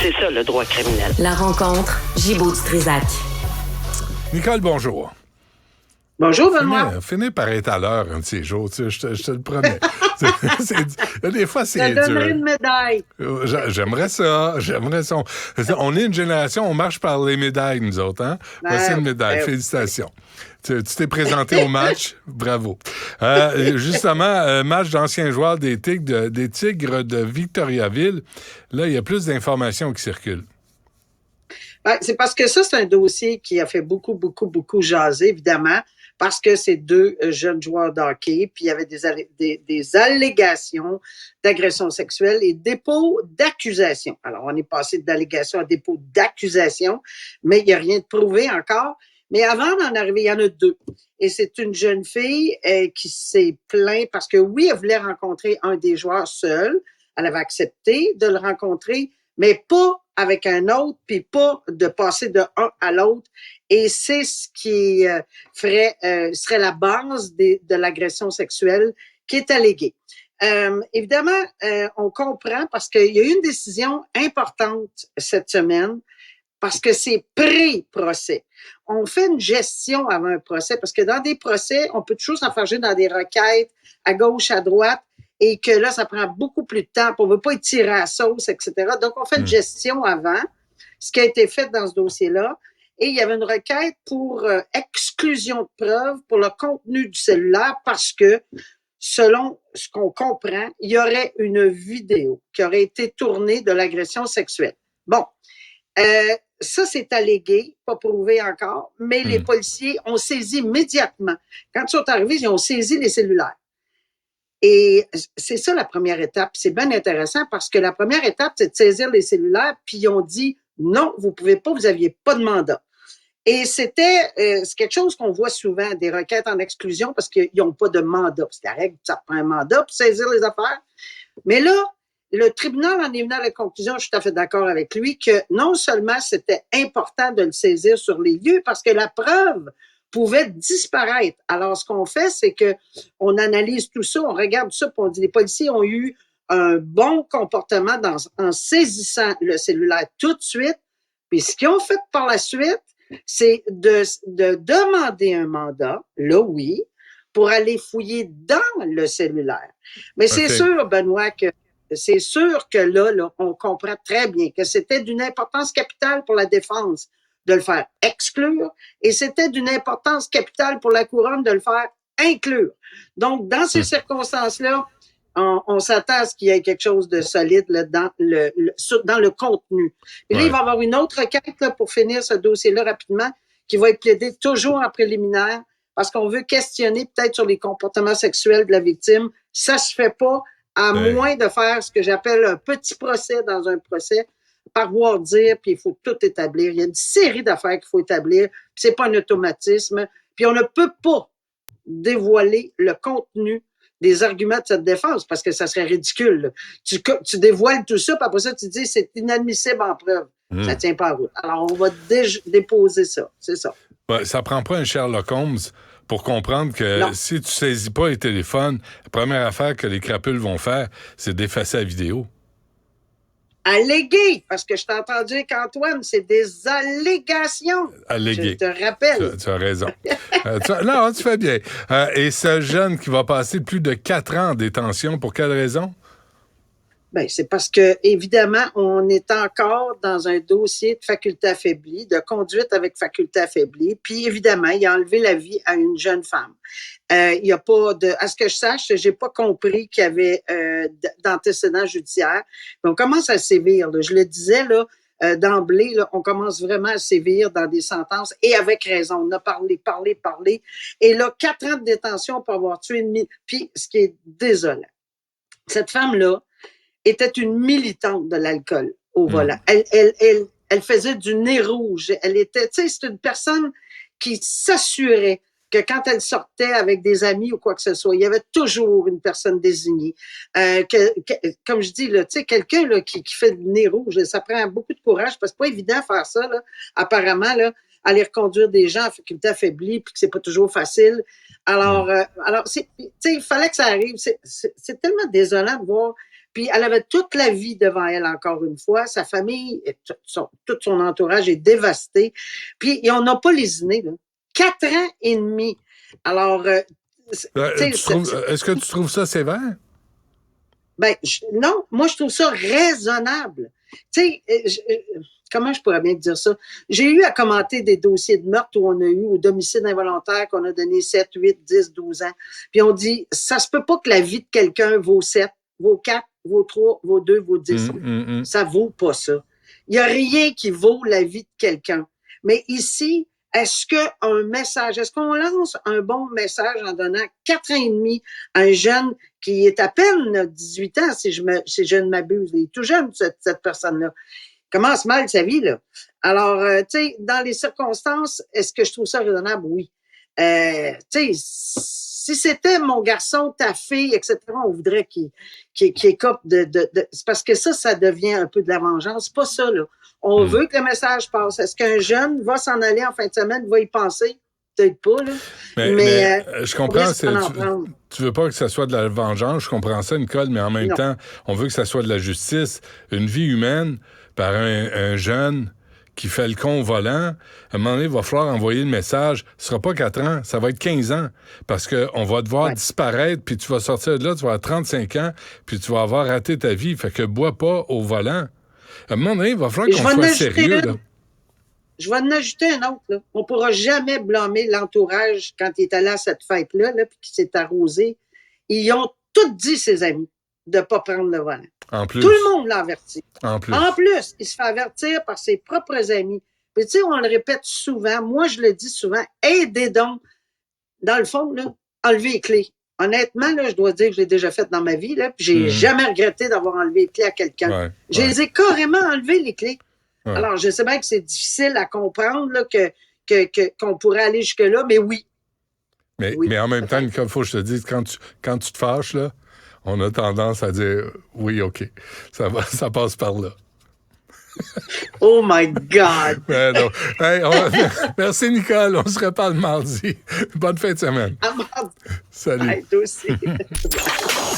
C'est ça, le droit criminel. La rencontre, Gibault-Strizac. Nicole, bonjour. Bonjour, Benoît. Finis par être à l'heure un de ces jours, tu sais, je te le promets. Des fois, c'est dur. Je te donnerai dur. une médaille. J'aimerais ça. On est une génération, on marche par les médailles, nous autres. Hein? Voici une médaille. Félicitations. Tu t'es présenté au match. Bravo. Justement, match d'anciens joueurs des Tigres de Victoriaville. Là, il y a plus d'informations qui circulent. Ben, c'est parce que ça, c'est un dossier qui a fait beaucoup jaser, évidemment, parce que c'est deux jeunes joueurs de hockey, puis il y avait des allégations d'agression sexuelle et dépôt d'accusation. Alors, on est passé d'allégation à dépôt d'accusation, mais il n'y a rien de prouvé encore. Mais avant d'en arriver, il y en a deux. Et c'est une jeune fille qui s'est plainte parce que oui, elle voulait rencontrer un des joueurs seul. Elle avait accepté de le rencontrer, mais pas avec un autre, puis pas de passer de un à l'autre. Et c'est ce qui serait la base de l'agression sexuelle qui est alléguée. Évidemment, on comprend parce qu'il y a eu une décision importante cette semaine parce que c'est pré-procès. On fait une gestion avant un procès parce que dans des procès, on peut toujours s'enfarger dans des requêtes à gauche, à droite, et que là, ça prend beaucoup plus de temps. On ne veut pas être tiré à la sauce, etc. Donc, on fait une gestion avant, ce qui a été fait dans ce dossier-là. Et il y avait une requête pour exclusion de preuves pour le contenu du cellulaire parce que, selon ce qu'on comprend, il y aurait une vidéo qui aurait été tournée de l'agression sexuelle. Bon, ça, c'est allégué, pas prouvé encore, mais les policiers ont saisi immédiatement. Quand ils sont arrivés, ils ont saisi les cellulaires. Et c'est ça la première étape. C'est bien intéressant parce que la première étape, c'est de saisir les cellulaires, puis ils ont dit non, vous pouvez pas, vous aviez pas de mandat. Et c'est quelque chose qu'on voit souvent, des requêtes en exclusion parce qu'ils n'ont pas de mandat. C'est la règle, ça prend un mandat pour saisir les affaires. Mais là, le tribunal en est venu à la conclusion, je suis tout à fait d'accord avec lui, que non seulement c'était important de le saisir sur les lieux parce que la preuve pouvait disparaître. Alors, ce qu'on fait, c'est que on analyse tout ça, on regarde ça, puis on dit les policiers ont eu un bon comportement en saisissant le cellulaire tout de suite. Puis ce qu'ils ont fait par la suite, c'est de demander un mandat, là oui, pour aller fouiller dans le cellulaire. Mais c'est sûr, Benoît, que là, on comprend très bien que c'était d'une importance capitale pour la défense de le faire exclure, et c'était d'une importance capitale pour la couronne de le faire inclure. Donc, dans ces circonstances-là, on s'attend à ce qu'il y ait quelque chose de solide là, dans le contenu. Et là, il va y avoir une autre requête là, pour finir ce dossier-là rapidement, qui va être plaidée toujours en préliminaire, parce qu'on veut questionner peut-être sur les comportements sexuels de la victime. Ça se fait pas, à moins de faire ce que j'appelle un petit procès dans un procès, par voir dire, puis il faut tout établir. Il y a une série d'affaires qu'il faut établir, puis c'est pas un automatisme. Puis on ne peut pas dévoiler le contenu des arguments de cette défense parce que ça serait ridicule. Tu dévoiles tout ça, puis après ça, tu dis c'est inadmissible en preuve. Ça tient pas à route. Alors, on va déposer ça. C'est ça. Ouais, ça prend pas un Sherlock Holmes pour comprendre que si tu saisis pas les téléphones, la première affaire que les crapules vont faire, c'est d'effacer la vidéo. Allégué, parce que je t'ai entendu dire qu'Antoine, c'est des allégations. Allégué. Je te rappelle. Tu as raison. Non, tu fais bien. Et ce jeune qui va passer plus de 4 ans en détention, pour quelle raison? Ben, c'est parce que, évidemment, on est encore dans un dossier de faculté affaiblie, de conduite avec faculté affaiblie. Puis, évidemment, il a enlevé la vie à une jeune femme. Il y a pas à ce que je sache, j'ai pas compris qu'il y avait d'antécédents judiciaires. Mais on commence à sévir, là. Je le disais, là, d'emblée, là, on commence vraiment à sévir dans des sentences et avec raison. On a parlé. Et là, 4 ans de détention pour avoir tué une... Puis, ce qui est désolant, cette femme-là était une militante de l'alcool au volant. Elle faisait du nez rouge. Elle était, tu sais, c'est une personne qui s'assurait que quand elle sortait avec des amis ou quoi que ce soit, il y avait toujours une personne désignée. Comme je dis, là, tu sais, quelqu'un là, qui fait du nez rouge, ça prend beaucoup de courage parce que c'est pas évident de faire ça, là, apparemment, là, aller reconduire des gens à faculté affaiblie puis que c'est pas toujours facile. Alors, tu sais, il fallait que ça arrive. C'est tellement désolant de voir Puis elle avait toute la vie devant elle, encore une fois. Sa famille, tout son entourage est dévasté. Puis on n'a pas lésiné, là. 4 ans et demi. Alors, est-ce que tu trouves ça sévère? Ben, non, moi, je trouve ça raisonnable. Tu sais, comment je pourrais bien te dire ça? J'ai eu à commenter des dossiers de meurtre où on a eu, au domicile involontaire, qu'on a donné 7, 8, 10, 12 ans. Puis on dit, ça se peut pas que la vie de quelqu'un vaut 7, vaut 4, vaut 3, vaut 2, vaut 10. Ça vaut pas ça. Il y a rien qui vaut la vie de quelqu'un. Mais ici, est-ce qu'on lance un bon message en donnant 4 ans et demi à un jeune qui est à peine 18 ans, si je ne m'abuse. Il est tout jeune, cette personne-là. Il commence mal sa vie, là. Alors, tu sais, dans les circonstances, est-ce que je trouve ça raisonnable? Oui. Tu sais, si c'était mon garçon, ta fille, etc., on voudrait qu'il écope c'est parce que ça devient un peu de la vengeance. C'est pas ça, là. On veut que le message passe. Est-ce qu'un jeune va s'en aller en fin de semaine, va y penser? Peut-être pas, là. Mais je comprends, tu veux pas que ça soit de la vengeance, je comprends ça, Nicole, mais en même temps, on veut que ça soit de la justice. Une vie humaine par un jeune qui fait le con au volant, à un moment donné, il va falloir envoyer le message. Ce sera pas 4 ans, ça va être 15 ans. Parce qu'on va te voir disparaître, puis tu vas sortir de là, tu vas avoir 35 ans, puis tu vas avoir raté ta vie. Fait que bois pas au volant. À un moment donné, il va falloir qu'on soit sérieux, là. Je vais en ajouter un autre. Là. On ne pourra jamais blâmer l'entourage quand il est allé à cette fête-là, puis qu'il s'est arrosé. Ils ont tout dit, ses amis, de ne pas prendre le volant. En plus. Tout le monde l'a averti. En plus, il se fait avertir par ses propres amis. Puis tu sais, on le répète souvent. Moi, je le dis souvent. Aidez donc, dans le fond, là, enlever les clés. Honnêtement, là, je dois dire que je l'ai déjà fait dans ma vie, là, puis j'ai jamais regretté d'avoir enlevé les clés à quelqu'un. Je les ai carrément enlevées, les clés. Ouais. Alors, je sais bien que c'est difficile à comprendre là, qu'on pourrait aller jusque-là, mais oui. Mais en même temps, il faut que je te dise, quand tu te fâches, là, on a tendance à dire oui, OK, ça passe par là. Oh my God! Hey, merci, Nicole. On se reparle mardi. Bonne fin de semaine. À mardi. Salut. Hey, toi aussi.